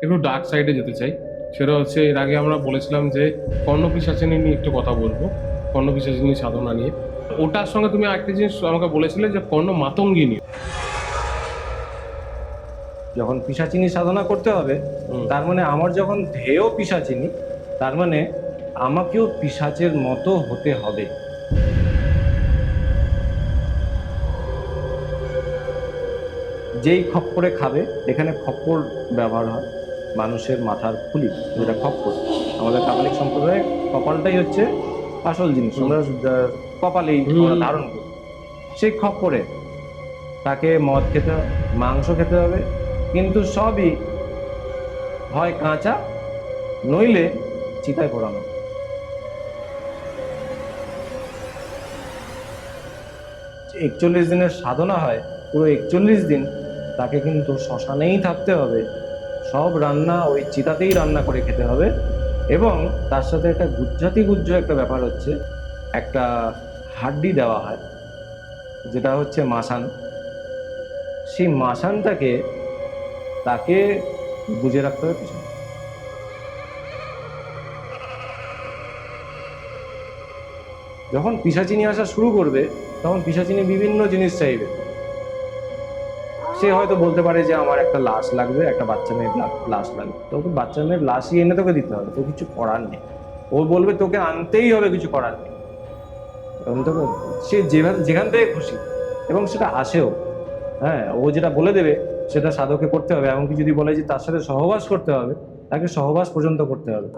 একটু ডার্ক সাইডে যেতে চাই। সেটা হচ্ছে, এর আগে আমরা বলেছিলাম যে কর্ণপিশাচিনী নিয়ে একটু কথা বলবো, কর্ণপিশাচিনী সাধনা নিয়ে। ওটার সঙ্গে তুমি আরেকটা জিনিস আমাকে বলেছিলে যে কর্ণ মাতঙ্গিনী। যখন পিশাচিনী সাধনা করতে হবে, হুম। তার মানে আমার যখন ধ্যেয় পিশাচিনী, তার মানে আমাকেও পিশাচের মতো হতে হবে। যেই খপ্পরে খাবে, এখানে খপ্পর ব্যবহার হয়, মানুষের মাথার খুলি, যেটা খপ্পর। আমাদের কাপালিক সম্প্রদায়ে কপালটাই হচ্ছে আসল জিনিস, আমরা কপালেই আমরা হুম। ধারণ করি। সেই খপ্পরে তাকে মদ খেতে হবে, মাংস খেতে হবে, কিন্তু সবই হয় কাঁচা, নইলে চিতায় পোড়ানো। 41 দিনের সাধনা হয়, পুরো 41 দিন তাকে কিন্তু শ্মশানেই থাকতে হবে, সব রান্না ওই চিতাতেই রান্না করে খেতে হবে। এবং তার সাথে একটা গুজ্জাতি গুজ্জ একটা ব্যাপার হচ্ছে, একটা হাড্ডি দেওয়া হয়, যেটা হচ্ছে মাসান। সেই মাসানটাকে তাকে বুঝে রাখতে হবে পিছনে। যখন পিশাচিনী আসা শুরু করবে, তখন পিশাচিনী বিভিন্ন জিনিস চাইবে। সে হয়তো বলতে পারে যে আমার একটা লাশ লাগবে, একটা বাচ্চা মেয়ের লাশ লাগবে, তোকে বাচ্চা মেয়ের লাশই এনে তোকে দিতে হবে, তো কিছু করার নেই। ও বলবে তোকে আনতেই হবে, কিছু করার নেই। এবং তোকে সে যেখান থেকে খুশি, এবং সেটা আসেও। হ্যাঁ, ও যেটা বলে দেবে সেটা সাধকে করতে হবে। এমনকি যদি বলে যে তার সাথে সহবাস করতে হবে, তাকে সহবাস পর্যন্ত করতে হবে।